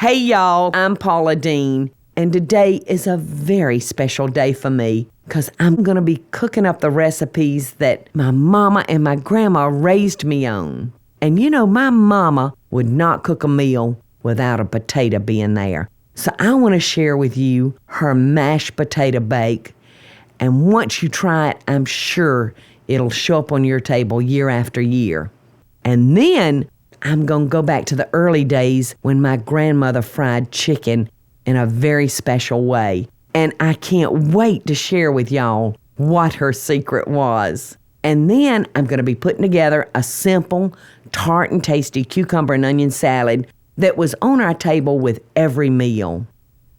Hey y'all, I'm Paula Deen, and today is a very special day for me because I'm going to be cooking up the recipes that my mama and my grandma raised me on. And you know, my mama would not cook a meal without a potato being there. So I want to share with you her mashed potato bake. And once you try it, I'm sure it'll show up on your table year after year. And then I'm going to go back to the early days when my grandmother fried chicken in a very special way. And I can't wait to share with y'all what her secret was. And then I'm going to be putting together a simple, tart and tasty cucumber and onion salad that was on our table with every meal.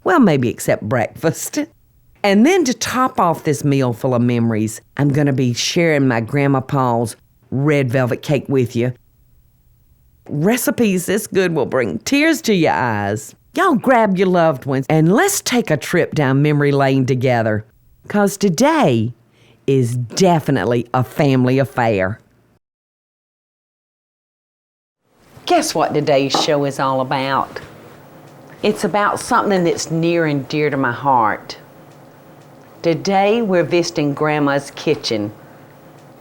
Well, maybe except breakfast. And then to top off this meal full of memories, I'm going to be sharing my Grandma Paul's red velvet cake with you. Recipes this good will bring tears to your eyes. Y'all grab your loved ones and let's take a trip down memory lane together. 'Cause today is definitely a family affair. Guess what today's show is all about? It's about something that's near and dear to my heart. Today we're visiting Grandma's kitchen.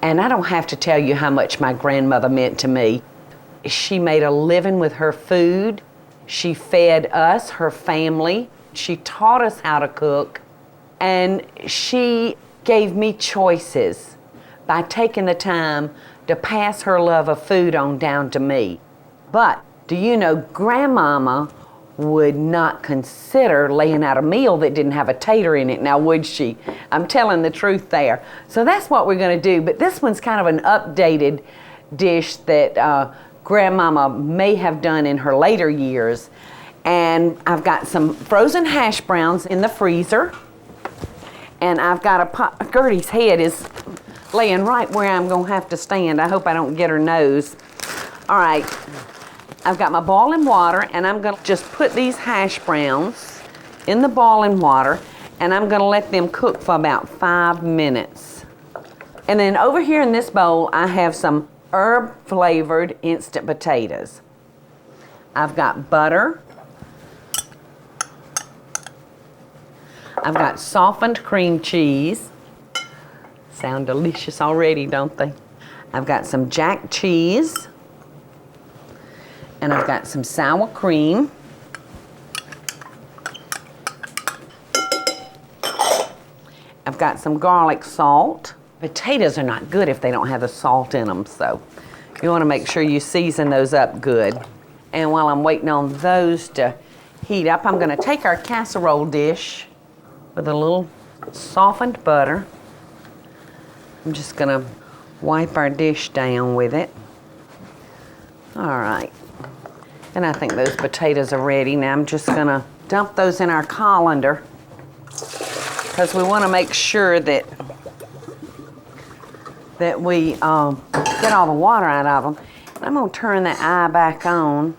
And I don't have to tell you how much my grandmother meant to me. She made a living with her food. She fed us, her family. She taught us how to cook. And she gave me choices by taking the time to pass her love of food on down to me. But do you know, Grandmama would not consider laying out a meal that didn't have a tater in it, now would she? I'm telling the truth there. So that's what we're going to do, but this one's kind of an updated dish that Grandmama may have done in her later years. And I've got some frozen hash browns in the freezer, and I've got a pot. Gertie's head is laying right where I'm going to have to stand. I hope I don't get her nose. All right. I've got my boiling water, and I'm going to just put these hash browns in the boiling water, and I'm going to let them cook for about 5 minutes. And then over here in this bowl, I have some herb-flavored instant potatoes. I've got butter. I've got softened cream cheese. Sound delicious already, don't they? I've got some jack cheese. And I've got some sour cream. I've got some garlic salt. Potatoes are not good if they don't have the salt in them, so you want to make sure you season those up good. And while I'm waiting on those to heat up, I'm going to take our casserole dish with a little softened butter. I'm just going to wipe our dish down with it. All right. And I think those potatoes are ready. Now I'm just going to dump those in our colander because we want to make sure that we get all the water out of them. And I'm going to turn the eye back on.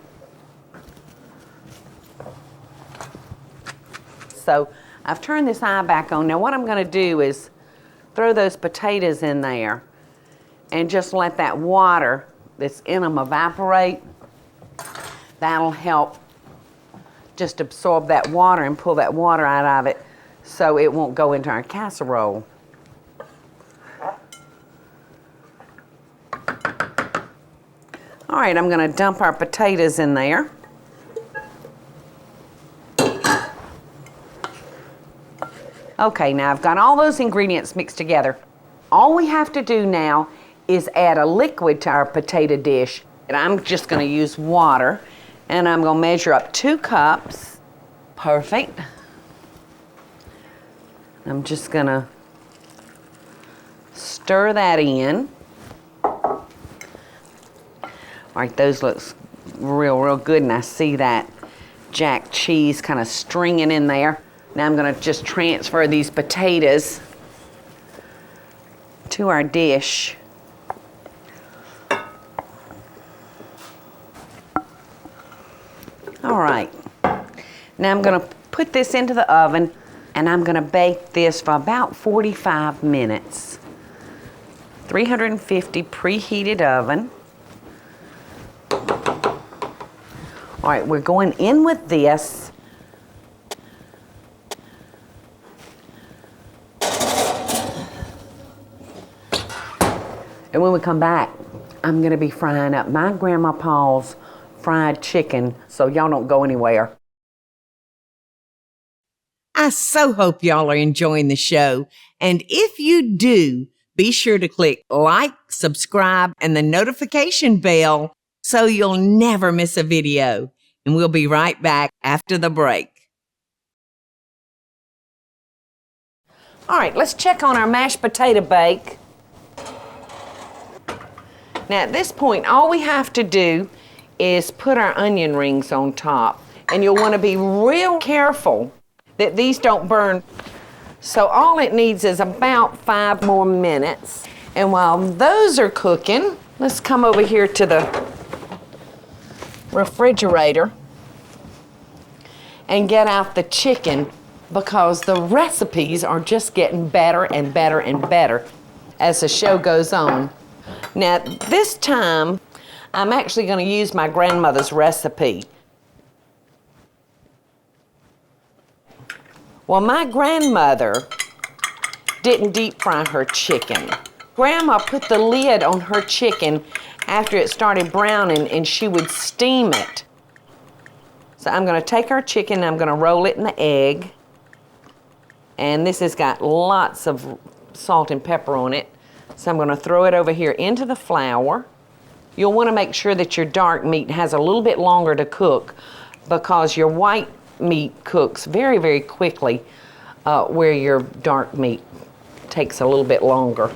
So I've turned this eye back on. Now what I'm going to do is throw those potatoes in there and just let that water that's in them evaporate. That'll help just absorb that water and pull that water out of it so it won't go into our casserole. All right, I'm going to dump our potatoes in there. Okay, now I've got all those ingredients mixed together. All we have to do now is add a liquid to our potato dish. And I'm just going to use water. And I'm going to measure up 2 cups. Perfect. I'm just going to stir that in. All right, those looks real good. And I see that jack cheese kind of stringing in there. Now I'm going to just transfer these potatoes to our dish. All right, now I'm going to put this into the oven and I'm going to bake this for about 45 minutes. 350 preheated oven. All right, we're going in with this. And when we come back, I'm gonna be frying up my Grandma Paul's fried chicken, so y'all don't go anywhere. I so hope y'all are enjoying the show. And if you do, be sure to click like, subscribe, and the notification bell so you'll never miss a video. And we'll be right back after the break. All right, let's check on our mashed potato bake. Now at this point, all we have to do is put our onion rings on top. And you'll want to be real careful that these don't burn. So all it needs is about 5 more minutes. And while those are cooking, let's come over here to the refrigerator and get out the chicken, because the recipes are just getting better and better and better as the show goes on. Now this time, I'm actually going to use my grandmother's recipe. Well, my grandmother didn't deep fry her chicken. Grandma put the lid on her chicken after it started browning, and she would steam it. So I'm going to take our chicken and I'm going to roll it in the egg. And this has got lots of salt and pepper on it. So I'm going to throw it over here into the flour. You'll want to make sure that your dark meat has a little bit longer to cook, because your white meat cooks very, very quickly, where your dark meat takes a little bit longer.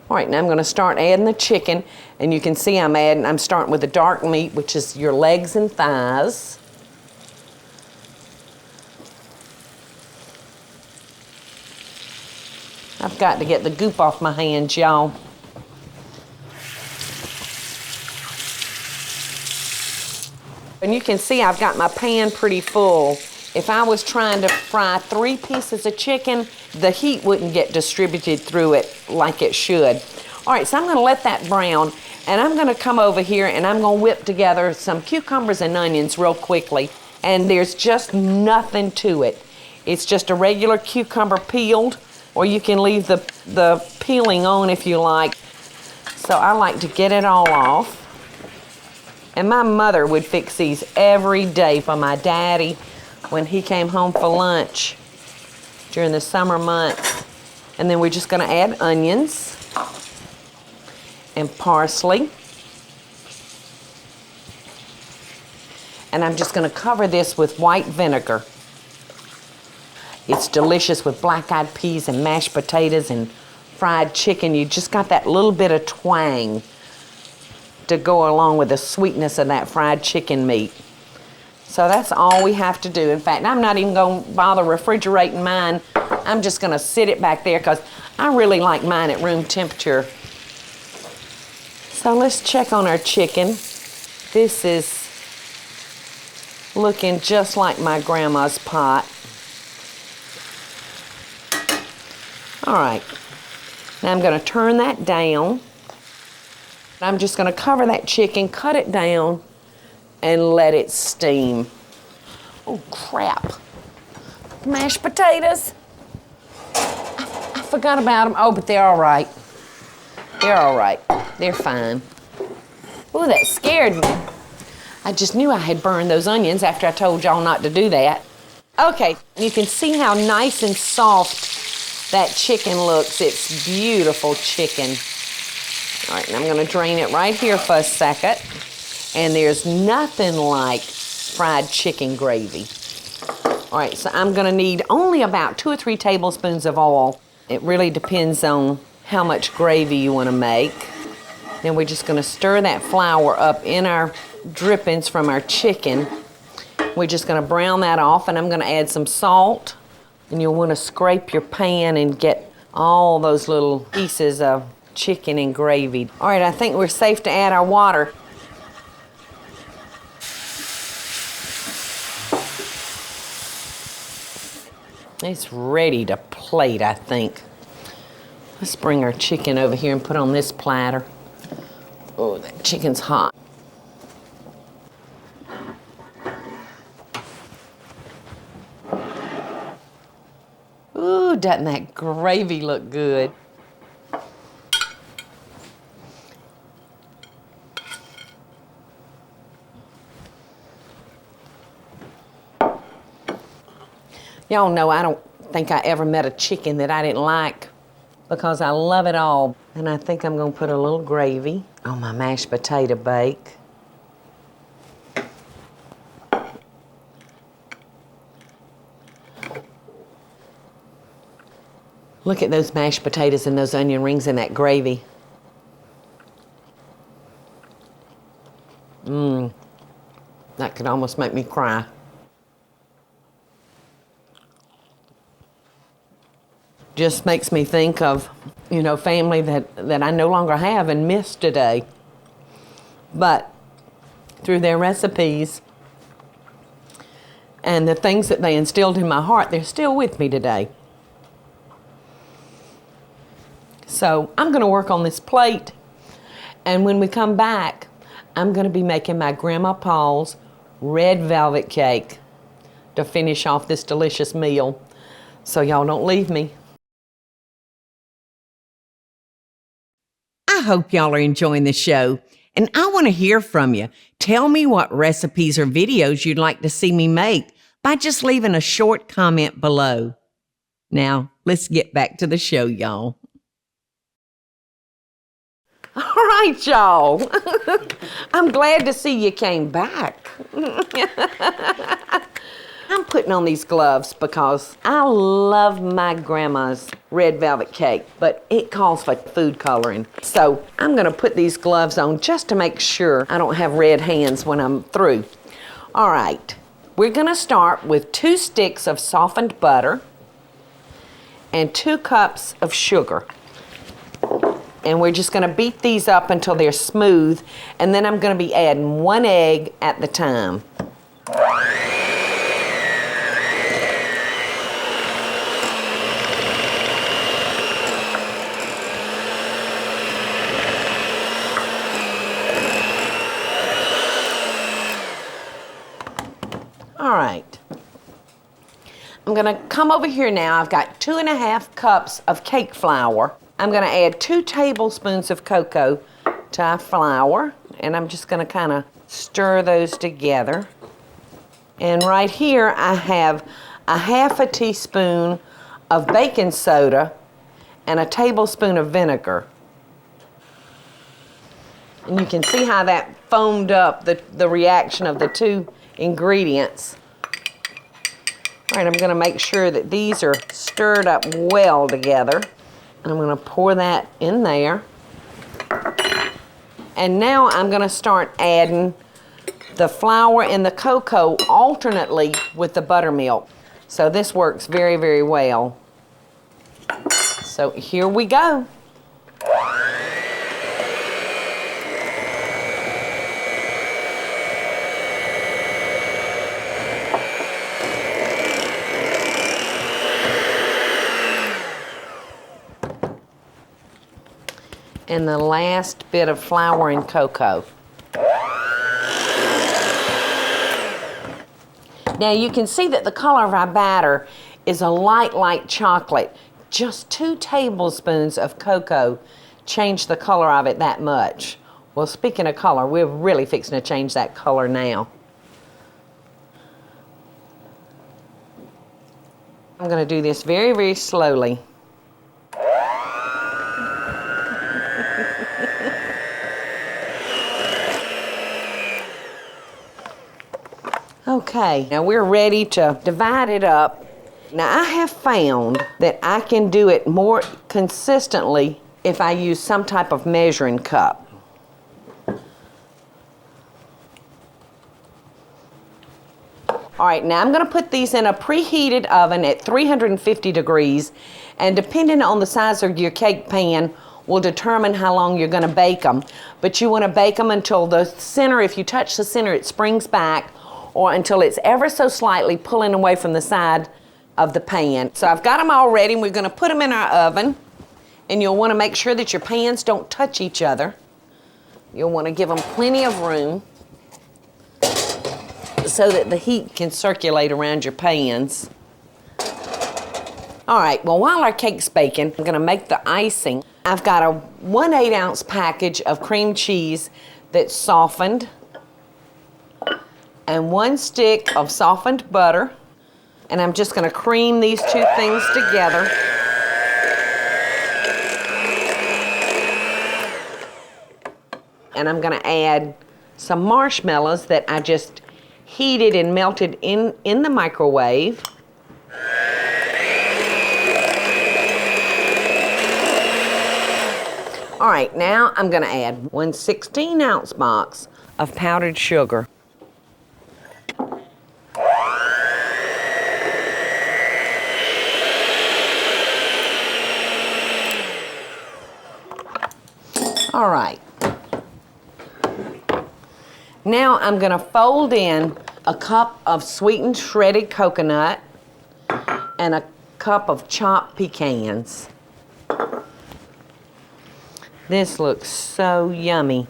All right, now I'm going to start adding the chicken, and you can see I'm starting with the dark meat, which is your legs and thighs. I've got to get the goop off my hands, y'all. And you can see I've got my pan pretty full. If I was trying to fry 3 pieces of chicken, the heat wouldn't get distributed through it like it should. All right, so I'm going to let that brown, and I'm going to come over here and I'm going to whip together some cucumbers and onions real quickly. And there's just nothing to it. It's just a regular cucumber peeled, or you can leave the peeling on if you like. So I like to get it all off. And my mother would fix these every day for my daddy when he came home for lunch during the summer months. And then we're just going to add onions and parsley. And I'm just going to cover this with white vinegar. It's delicious with black-eyed peas and mashed potatoes and fried chicken. You just got that little bit of twang to go along with the sweetness of that fried chicken meat. So that's all we have to do. In fact, I'm not even going to bother refrigerating mine. I'm just going to sit it back there because I really like mine at room temperature. So let's check on our chicken. This is looking just like my grandma's pot. All right, now I'm going to turn that down. I'm just going to cover that chicken, cut it down, and let it steam. Oh, crap. Mashed potatoes. I forgot about them. Oh, but they're all right. They're all right. They're fine. Oh, that scared me. I just knew I had burned those onions after I told y'all not to do that. Okay, you can see how nice and soft that chicken looks. It's beautiful chicken. All right, and I'm going to drain it right here for a second. And there's nothing like fried chicken gravy. All right, so I'm going to need only about 2 or 3 tablespoons of oil. It really depends on how much gravy you want to make. Then we're just going to stir that flour up in our drippings from our chicken. We're just going to brown that off, and I'm going to add some salt. And you'll want to scrape your pan and get all those little pieces of chicken and gravy. All right, I think we're safe to add our water. It's ready to plate, I think. Let's bring our chicken over here and put on this platter. Oh, that chicken's hot. doesn't that gravy look good? Y'all know I don't think I ever met a chicken that I didn't like because I love it all. And I think I'm gonna put a little gravy on my mashed potato bake. Look at those mashed potatoes and those onion rings in that gravy. That could almost make me cry. Just makes me think of, you know, family that I no longer have and miss today. But through their recipes and the things that they instilled in my heart, they're still with me today. So I'm gonna work on this plate, and when we come back, I'm gonna be making my Grandma Paul's red velvet cake to finish off this delicious meal. So y'all don't leave me. I hope y'all are enjoying the show, and I want to hear from you. Tell me what recipes or videos you'd like to see me make by just leaving a short comment below. Now, let's get back to the show, y'all. All right, y'all. I'm glad to see you came back. I'm putting on these gloves because I love my grandma's red velvet cake, but it calls for food coloring. So I'm gonna put these gloves on just to make sure I don't have red hands when I'm through. All right, we're gonna start with 2 sticks of softened butter and 2 cups of sugar. And we're just gonna beat these up until they're smooth, and then I'm gonna be adding 1 egg at the time. All right, I'm gonna come over here now. I've got 2½ cups of cake flour. I'm gonna add 2 tablespoons of cocoa to our flour, and I'm just gonna kind of stir those together. And right here I have a ½ teaspoon of baking soda and a tablespoon of vinegar. And you can see how that foamed up the reaction of the 2 ingredients. All right, I'm gonna make sure that these are stirred up well together. And I'm gonna pour that in there. And now I'm gonna start adding the flour and the cocoa alternately with the buttermilk. So this works very, very well. So here we go. And the last bit of flour and cocoa. Now you can see that the color of our batter is a light chocolate. Just 2 tablespoons of cocoa changed the color of it that much. Well, speaking of color, we're really fixing to change that color now. I'm gonna do this very, very slowly. Okay, now we're ready to divide it up. Now I have found that I can do it more consistently if I use some type of measuring cup. All right, now I'm gonna put these in a preheated oven at 350 degrees, and depending on the size of your cake pan will determine how long you're gonna bake them. But you wanna bake them until the center, if you touch the center, it springs back, or until it's ever so slightly pulling away from the side of the pan. So I've got them all ready, and we're gonna put them in our oven. And you'll wanna make sure that your pans don't touch each other. You'll wanna give them plenty of room so that the heat can circulate around your pans. All right, well, while our cake's baking, I'm gonna make the icing. I've got a 1/8 ounce package of cream cheese that's softened and 1 stick of softened butter. And I'm just gonna cream these two things together. And I'm gonna add some marshmallows that I just heated and melted in the microwave. All right, now I'm gonna add 1 16-ounce box of powdered sugar. All right. Now I'm gonna fold in a cup of sweetened shredded coconut and a cup of chopped pecans. This looks so yummy.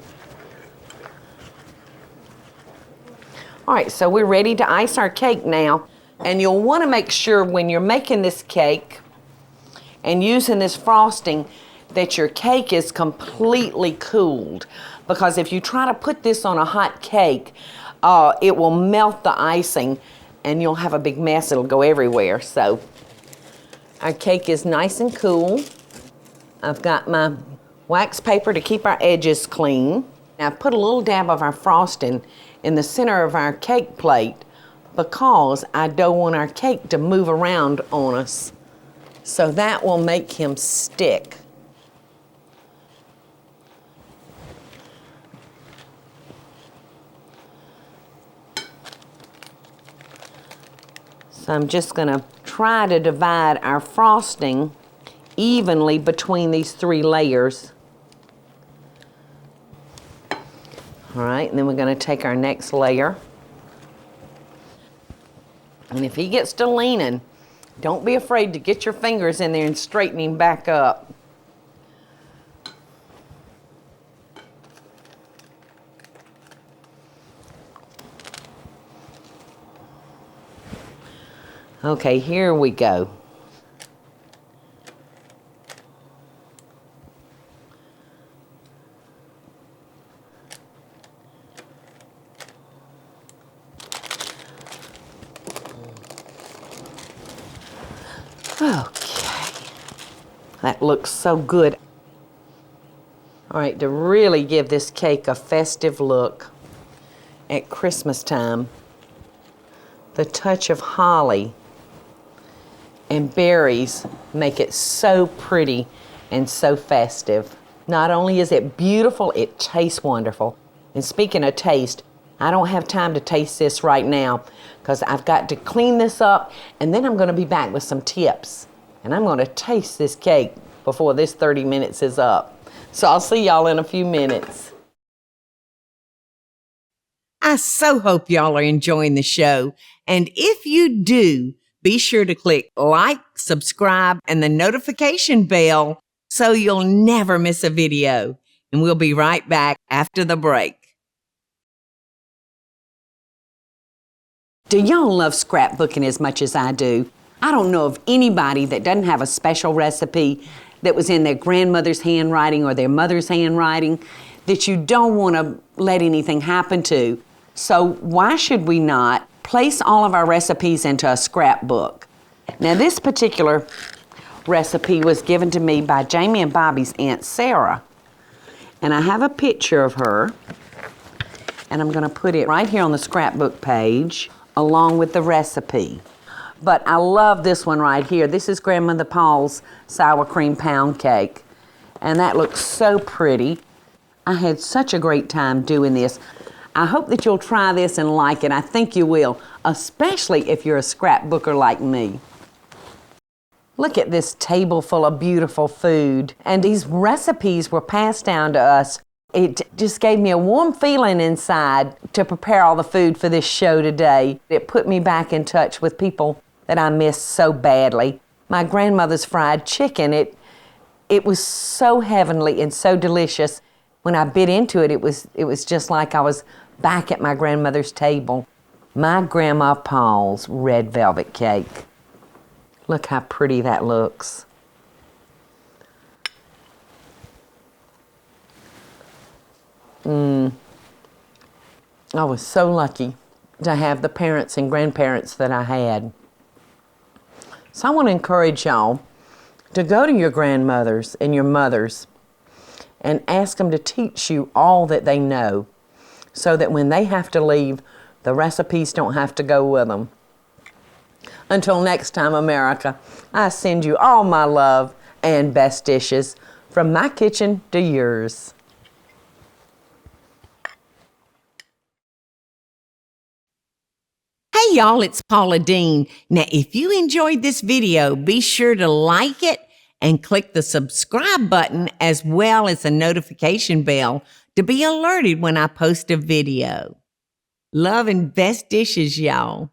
All right, so we're ready to ice our cake now. And you'll want to make sure when you're making this cake and using this frosting that your cake is completely cooled. Because if you try to put this on a hot cake, it will melt the icing and you'll have a big mess. It'll go everywhere. So our cake is nice and cool. I've got my wax paper to keep our edges clean. Now I put a little dab of our frosting in the center of our cake plate because I don't want our cake to move around on us. So that will make him stick. So I'm just gonna try to divide our frosting evenly between these 3 layers. All right, and then we're gonna take our next layer. And if he gets to leaning, don't be afraid to get your fingers in there and straighten him back up. Okay, here we go. Okay, that looks so good. All right, to really give this cake a festive look at Christmas time, the touch of holly and berries make it so pretty and so festive. Not only is it beautiful, it tastes wonderful. And speaking of taste, I don't have time to taste this right now because I've got to clean this up and then I'm gonna be back with some tips. And I'm gonna taste this cake before this 30 minutes is up. So I'll see y'all in a few minutes. I so hope y'all are enjoying the show. And if you do, be sure to click like, subscribe, and the notification bell so you'll never miss a video. And we'll be right back after the break. Do y'all love scrapbooking as much as I do? I don't know of anybody that doesn't have a special recipe that was in their grandmother's handwriting or their mother's handwriting that you don't want to let anything happen to. So why should we not place all of our recipes into a scrapbook? Now this particular recipe was given to me by Jamie and Bobby's Aunt Sarah. And I have a picture of her. And I'm gonna put it right here on the scrapbook page along with the recipe. But I love this one right here. This is Grandmother Paul's sour cream pound cake. And that looks so pretty. I had such a great time doing this. I hope that you'll try this and like it. I think you will, especially if you're a scrapbooker like me. Look at this table full of beautiful food. And these recipes were passed down to us. It just gave me a warm feeling inside to prepare all the food for this show today. It put me back in touch with people that I miss so badly. My grandmother's fried chicken, it was so heavenly and so delicious. When I bit into it, it was just like I was back at my grandmother's table. My Grandma Paul's red velvet cake. Look how pretty that looks. I was so lucky to have the parents and grandparents that I had. So I want to encourage y'all to go to your grandmothers and your mothers and ask them to teach you all that they know so that when they have to leave, the recipes don't have to go with them. Until next time, America, I send you all my love and best dishes from my kitchen to yours. Hey y'all, it's Paula Deen. Now, if you enjoyed this video, be sure to like it and click the subscribe button as well as the notification bell to be alerted when I post a video. Love and best dishes, y'all.